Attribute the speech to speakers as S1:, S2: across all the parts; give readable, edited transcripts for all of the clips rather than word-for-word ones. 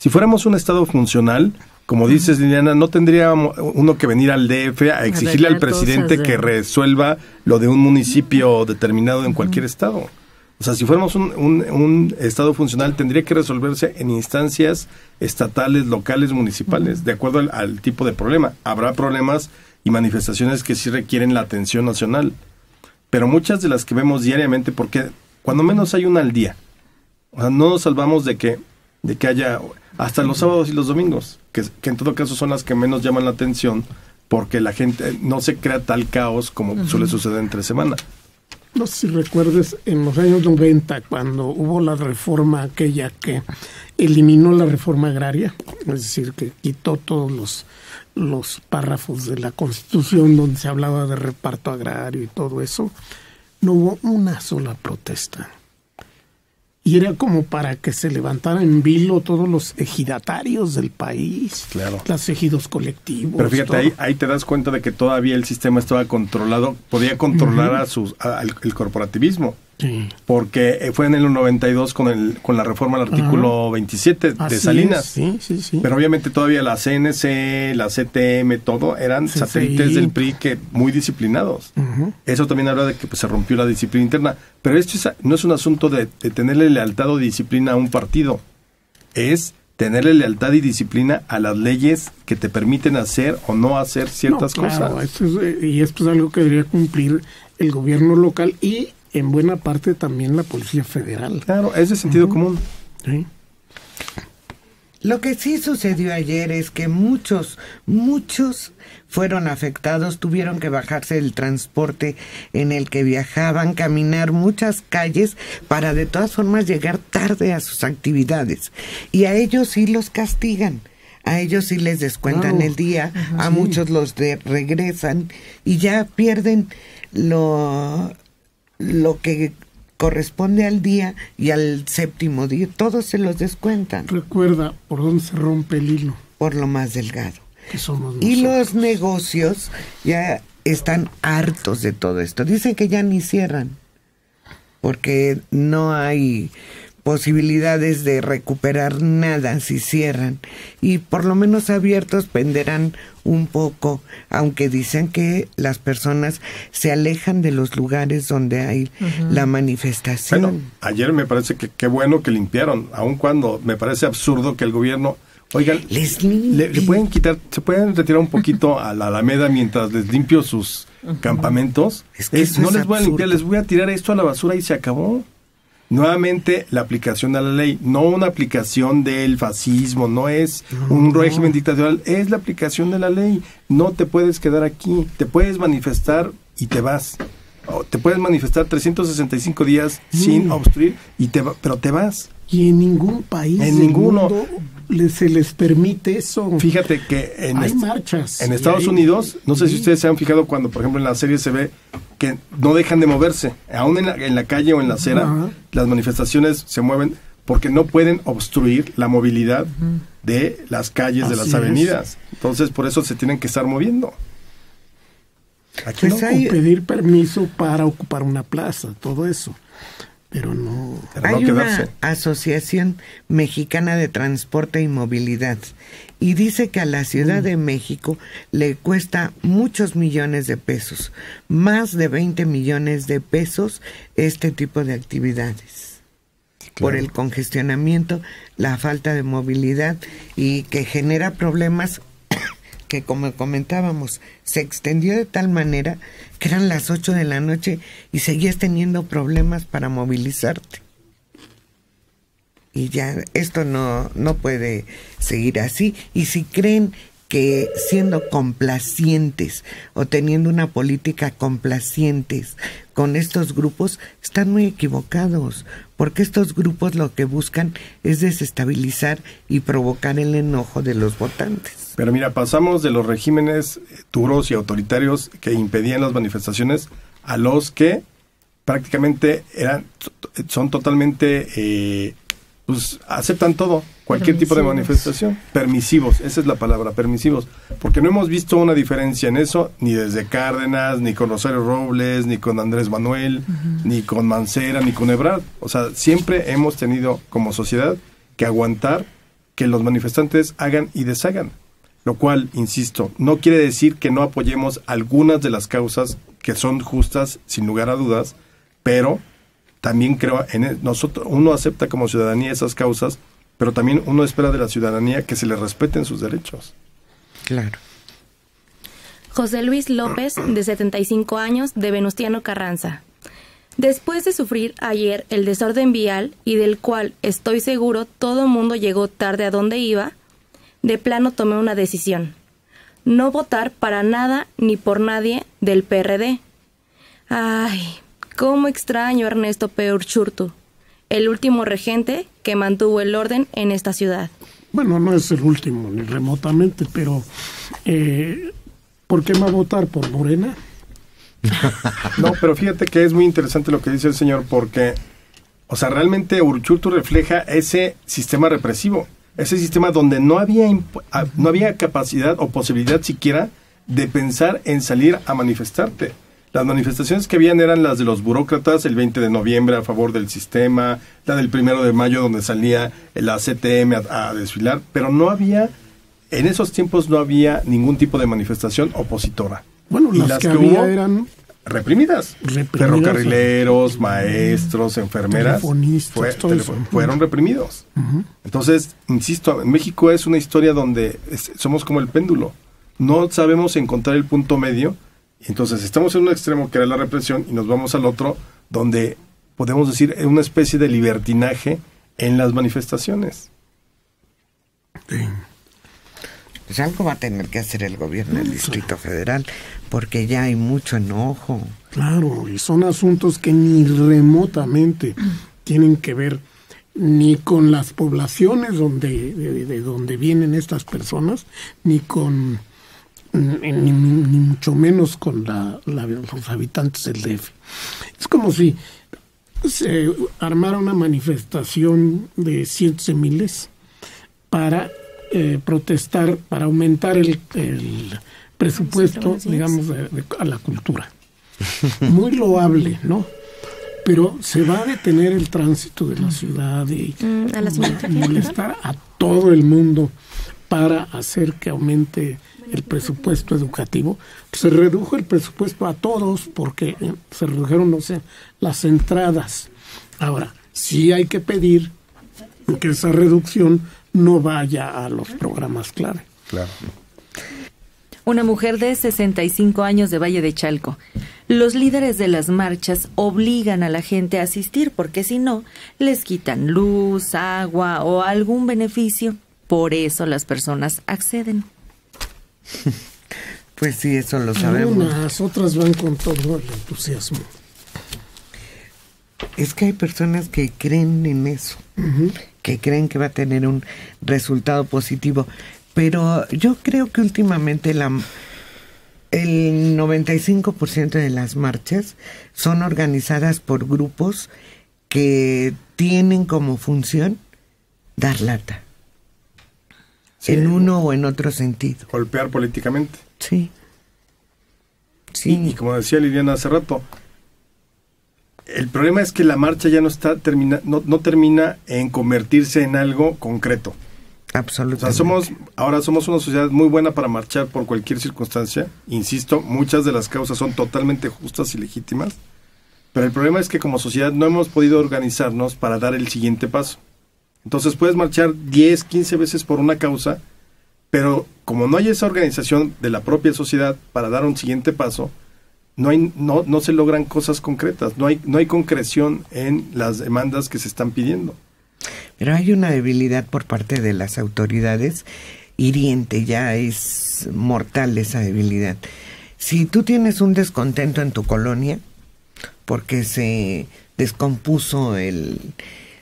S1: Si fuéramos un Estado funcional, como dices, Liliana, no tendría uno que venir al DF a exigirle al presidente que resuelva lo de un municipio determinado en cualquier estado. O sea, si fuéramos un Estado funcional, tendría que resolverse en instancias estatales, locales, municipales, de acuerdo al tipo de problema. Habrá problemas y manifestaciones que sí requieren la atención nacional, pero muchas de las que vemos diariamente, porque cuando menos hay una al día, o sea, no nos salvamos de que haya hasta los sábados y los domingos, que en todo caso son las que menos llaman la atención, porque la gente no se crea tal caos como suele suceder entre semana.
S2: No sé si recuerdes en los años 90, cuando hubo la reforma aquella que eliminó la reforma agraria, es decir, que quitó todos los párrafos de la Constitución donde se hablaba de reparto agrario y todo eso, no hubo una sola protesta. Y era como para que se levantaran en vilo todos los ejidatarios del país, claro, los ejidos colectivos.
S1: Pero fíjate, ahí te das cuenta de que todavía el sistema estaba controlado, podía controlar el corporativismo. Sí. Porque fue en el 92 con la reforma al artículo 27 de Salinas.
S2: Sí.
S1: Pero obviamente todavía la CNC, la CTM, todo eran satélites del PRI que muy disciplinados. Eso también habla de que se rompió la disciplina interna. Pero esto no es un asunto de tenerle lealtad o disciplina a un partido. Es tenerle lealtad y disciplina a las leyes que te permiten hacer o no hacer ciertas cosas.
S2: Esto es algo que debería cumplir el gobierno local y en buena parte también la Policía Federal.
S1: Claro, es de sentido común.
S2: Sí.
S3: Lo que sí sucedió ayer es que muchos fueron afectados, tuvieron que bajarse del transporte en el que viajaban, caminar muchas calles para de todas formas llegar tarde a sus actividades. Y a ellos sí los castigan. A ellos sí les descuentan el día, a muchos los regresan y ya pierden lo que corresponde al día y al séptimo día, todos se los descuentan.
S2: Recuerda por dónde se rompe el hilo.
S3: Por lo más delgado.
S2: Que somos
S3: y los negocios ya están hartos de todo esto. Dicen que ya ni cierran, porque no hay posibilidades de recuperar nada si cierran, y por lo menos abiertos venderán un poco, aunque dicen que las personas se alejan de los lugares donde hay la manifestación.
S1: Bueno, ayer me parece que qué bueno que limpiaron, aun cuando me parece absurdo que el gobierno, oigan, le pueden quitar, se pueden retirar un poquito a la Alameda mientras les limpio sus campamentos.
S3: Es que
S1: no les voy a limpiar, les voy a tirar esto a la basura y se acabó. Nuevamente, la aplicación de la ley, no una aplicación del fascismo, no es un régimen dictatorial, es la aplicación de la ley. No te puedes quedar aquí, te puedes manifestar y te vas. O te puedes manifestar 365 días sin obstruir, pero te vas.
S2: Y en ningún país
S1: del mundo
S2: se les permite eso.
S1: Fíjate que
S2: hay marchas.
S1: En Estados Unidos, no sé si ustedes se han fijado cuando, por ejemplo, en la serie se ve que no dejan de moverse. Aún en la calle o en la acera, las manifestaciones se mueven porque no pueden obstruir la movilidad de las calles, de las avenidas. Entonces, por eso se tienen que estar moviendo.
S2: Aquí pues hay pedir permiso para ocupar una plaza, todo eso. Pero no.
S3: Hay una Asociación Mexicana de Transporte y Movilidad y dice que a la Ciudad de México le cuesta muchos millones de pesos, más de 20 millones de pesos este tipo de actividades. Claro. Por el congestionamiento, la falta de movilidad y que genera problemas que, como comentábamos, se extendió de tal manera que eran las 8 de la noche y seguías teniendo problemas para movilizarte. Y ya esto no puede seguir así. Y si creen que siendo complacientes o teniendo una política complacientes con estos grupos, están muy equivocados, porque estos grupos lo que buscan es desestabilizar y provocar el enojo de los votantes.
S1: Pero mira, pasamos de los regímenes duros y autoritarios que impedían las manifestaciones a los que prácticamente son totalmente, aceptan todo, cualquier tipo de manifestación. Permisivos, esa es la palabra, permisivos. Porque no hemos visto una diferencia en eso, ni desde Cárdenas, ni con Rosario Robles, ni con Andrés Manuel, ni con Mancera, ni con Ebrard. O sea, siempre hemos tenido como sociedad que aguantar que los manifestantes hagan y deshagan. Lo cual, insisto, no quiere decir que no apoyemos algunas de las causas que son justas, sin lugar a dudas, pero también creo nosotros, uno acepta como ciudadanía esas causas, pero también uno espera de la ciudadanía que se le respeten sus derechos.
S3: Claro.
S4: José Luis López, de 75 años, de Venustiano Carranza. Después de sufrir ayer el desorden vial, y del cual estoy seguro todo mundo llegó tarde a donde iba, de plano tomé una decisión: no votar para nada ni por nadie del PRD. Ay, cómo extraño a Ernesto P. Urzurtu, el último regente que mantuvo el orden en esta ciudad.
S2: Bueno, no es el último, ni remotamente, pero ¿por qué va a votar? ¿Por Morena?
S1: No, pero fíjate que es muy interesante lo que dice el señor, porque, o sea, realmente Urzurtu refleja ese sistema represivo. Ese sistema donde no había capacidad o posibilidad siquiera de pensar en salir a manifestarte. Las manifestaciones que habían eran las de los burócratas, el 20 de noviembre a favor del sistema, la del 1 de mayo donde salía la CTM a desfilar, pero no había, en esos tiempos no había ningún tipo de manifestación opositora.
S2: Bueno, las que había hubo, eran
S1: reprimidas. Ferrocarrileros, maestros, enfermeras, fueron reprimidos. Uh-huh. Entonces, insisto, en México es una historia donde somos como el péndulo. No sabemos encontrar el punto medio. Entonces, estamos en un extremo que era la represión y nos vamos al otro, donde podemos decir una especie de libertinaje en las manifestaciones.
S3: Sí. Pues algo va a tener que hacer el gobierno del Distrito Federal, porque ya hay mucho enojo.
S2: Claro, y son asuntos que ni remotamente tienen que ver ni con las poblaciones de donde vienen estas personas, ni con ni mucho menos con los habitantes del DF. Es como si se armara una manifestación de cientos de miles para protestar, para aumentar el presupuesto, digamos, a la cultura. Muy loable, ¿no? Pero se va a detener el tránsito de la ciudad y molestar a todo el mundo para hacer que aumente el presupuesto educativo. Se redujo el presupuesto a todos porque se redujeron, no sé, las entradas. Ahora, sí hay que pedir que esa reducción no vaya a los programas clave.
S1: Claro.
S5: Una mujer de 65 años de Valle de Chalco. Los líderes de las marchas obligan a la gente a asistir porque si no, les quitan luz, agua o algún beneficio. Por eso las personas acceden.
S3: Pues sí, eso lo sabemos.
S2: Algunas, otras van con todo el entusiasmo.
S3: Es que hay personas que creen en eso, que creen que va a tener un resultado positivo. Pero yo creo que últimamente el 95% de las marchas son organizadas por grupos que tienen como función dar lata. Sí, en uno o en otro sentido.
S1: Golpear políticamente.
S3: Sí.
S1: Sí. Y como decía Liliana hace rato, el problema es que la marcha ya no termina en convertirse en algo concreto.
S3: Absolutamente.
S1: O sea, ahora somos una sociedad muy buena para marchar por cualquier circunstancia. Insisto, muchas de las causas son totalmente justas y legítimas. Pero el problema es que como sociedad no hemos podido organizarnos para dar el siguiente paso. Entonces puedes marchar 10, 15 veces por una causa, pero como no hay esa organización de la propia sociedad para dar un siguiente paso, no se logran cosas concretas, no hay concreción en las demandas que se están pidiendo.
S3: Pero hay una debilidad por parte de las autoridades hiriente, ya es mortal esa debilidad. Si tú tienes un descontento en tu colonia porque se descompuso el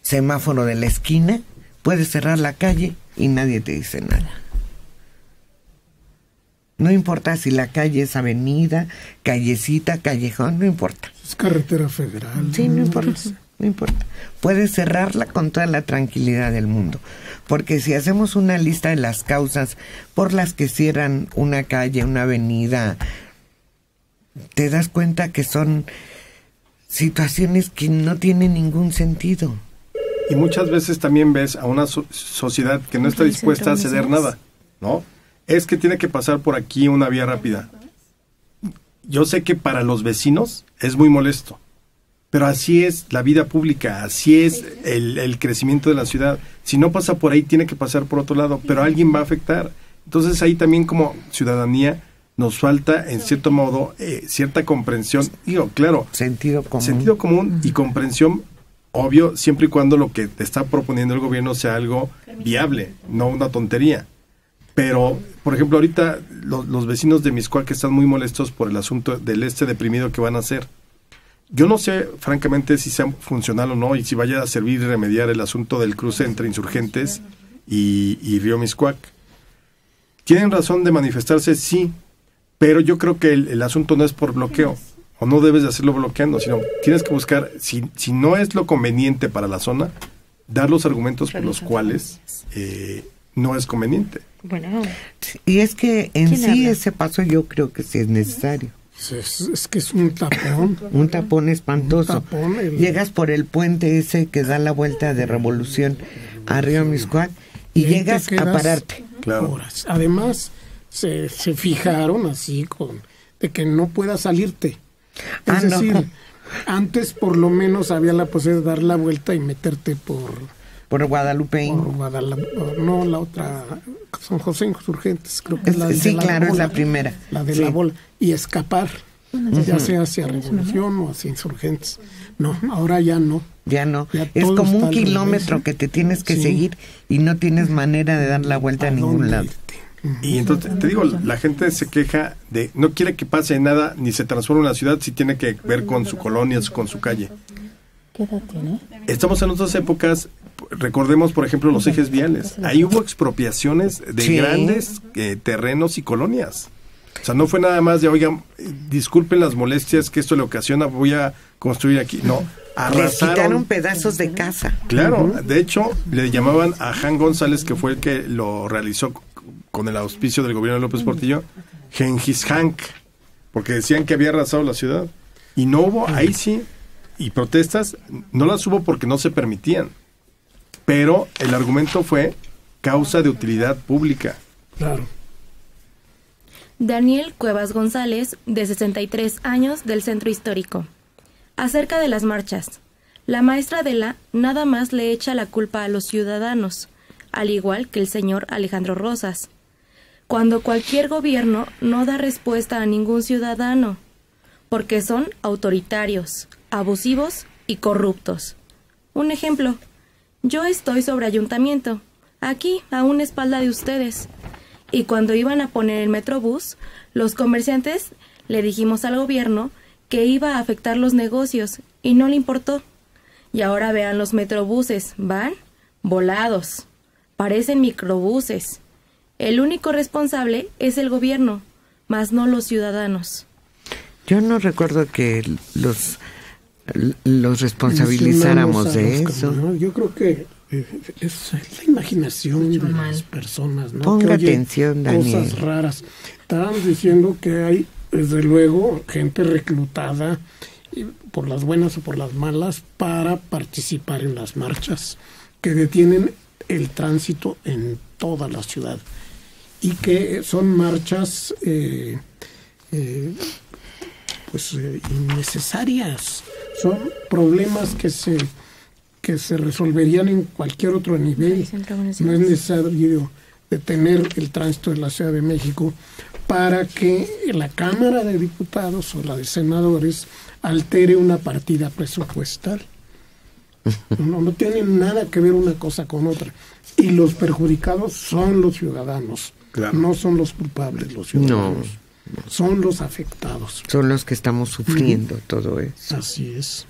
S3: semáforo de la esquina, puedes cerrar la calle y nadie te dice nada. No importa si la calle es avenida, callecita, callejón, no importa.
S2: Es carretera federal.
S3: Sí, no importa. No importa. Puedes cerrarla con toda la tranquilidad del mundo. Porque si hacemos una lista de las causas por las que cierran una calle, una avenida, te das cuenta que son situaciones que no tienen ningún sentido.
S1: Y muchas veces también ves a una sociedad que no está dispuesta a ceder nada, ¿no? Es que tiene que pasar por aquí una vía rápida. Yo sé que para los vecinos es muy molesto, pero así es la vida pública, así es el crecimiento de la ciudad. Si no pasa por ahí, tiene que pasar por otro lado, pero alguien va a afectar. Entonces ahí también como ciudadanía nos falta, en cierto modo, cierta comprensión. Digo, claro,
S3: sentido
S1: común y comprensión, obvio, siempre y cuando lo que te está proponiendo el gobierno sea algo viable, no una tontería. Pero, por ejemplo, ahorita los vecinos de Mixcoac están muy molestos por el asunto del deprimido que van a hacer. Yo no sé, francamente, si sea funcional o no y si vaya a servir y remediar el asunto del cruce entre Insurgentes y Río Mixcoac. ¿Tienen razón de manifestarse? Sí, pero yo creo que el asunto no es por bloqueo, o no debes de hacerlo bloqueando, sino tienes que buscar, si no es lo conveniente para la zona, dar los argumentos por los cuales no es conveniente.
S5: Bueno,
S3: y es que en sí ese paso yo creo que sí es necesario.
S2: Es que es un tapón.
S3: Un tapón espantoso.
S2: Un tapón,
S3: Llegas por el puente ese que da la vuelta de Revolución a Río Mixcoac y llegas a pararte.
S1: Claro.
S2: Horas. Además, se fijaron así de que no puedas salirte. Es decir,
S3: no.
S2: Antes por lo menos había la posibilidad de dar la vuelta y meterte por
S3: Guadalupe.
S2: No, la otra, San José Insurgentes, creo que es la de
S3: sí,
S2: la
S3: claro,
S2: bola,
S3: es la primera.
S2: La de la bola. Y escapar, ya sea hacia Revolución o hacia Insurgentes. No, ahora ya no.
S3: Ya no. Es como un kilómetro que te tienes que seguir y no tienes manera de dar la vuelta a ningún lado.
S1: Y entonces, te digo, la gente se queja de, no quiere que pase nada, ni se transforme una ciudad si tiene que ver con su colonia, con su calle.
S5: ¿Qué edad tiene?
S1: Estamos en otras épocas, recordemos, por ejemplo, los ejes viales. Ahí hubo expropiaciones de grandes terrenos y colonias. O sea, no fue nada más de, oigan, disculpen las molestias que esto le ocasiona, voy a construir aquí. No, arrasaron.
S3: Les quitaron pedazos de casa.
S1: Claro, de hecho, le llamaban a Jan González, que fue el que lo realizó con el auspicio del gobierno de López Portillo, Gengis Hank, porque decían que había arrasado la ciudad. Y no hubo, ahí sí, y protestas, no las hubo porque no se permitían. Pero el argumento fue causa de utilidad pública.
S2: Claro.
S4: Daniel Cuevas González, de 63 años, del Centro Histórico. Acerca de las marchas. La maestra Adela nada más le echa la culpa a los ciudadanos, al igual que el señor Alejandro Rosas, cuando cualquier gobierno no da respuesta a ningún ciudadano, porque son autoritarios, abusivos y corruptos. Un ejemplo, yo estoy sobre ayuntamiento, aquí a una espalda de ustedes, y cuando iban a poner el metrobús, los comerciantes le dijimos al gobierno que iba a afectar los negocios y no le importó. Y ahora vean los metrobuses, van volados, parecen microbuses. El único responsable es el gobierno, más no los ciudadanos.
S3: Yo no recuerdo que los responsabilizáramos de eso.
S2: ¿No? Yo creo que es la imaginación de las personas, ¿no?
S3: Ponga
S2: que
S3: atención, Daniel.
S2: Cosas raras. Estábamos diciendo que hay, desde luego, gente reclutada, por las buenas o por las malas, para participar en las marchas que detienen el tránsito en toda la ciudad y que son marchas innecesarias. Son problemas que se resolverían en cualquier otro nivel. No es necesario detener el tránsito de la Ciudad de México para que la Cámara de Diputados o la de Senadores altere una partida presupuestal. No tienen nada que ver una cosa con otra. Y los perjudicados son los ciudadanos. Claro. No son los culpables los ciudadanos. No. Son los afectados.
S3: Son los que estamos sufriendo todo eso.
S2: Así es.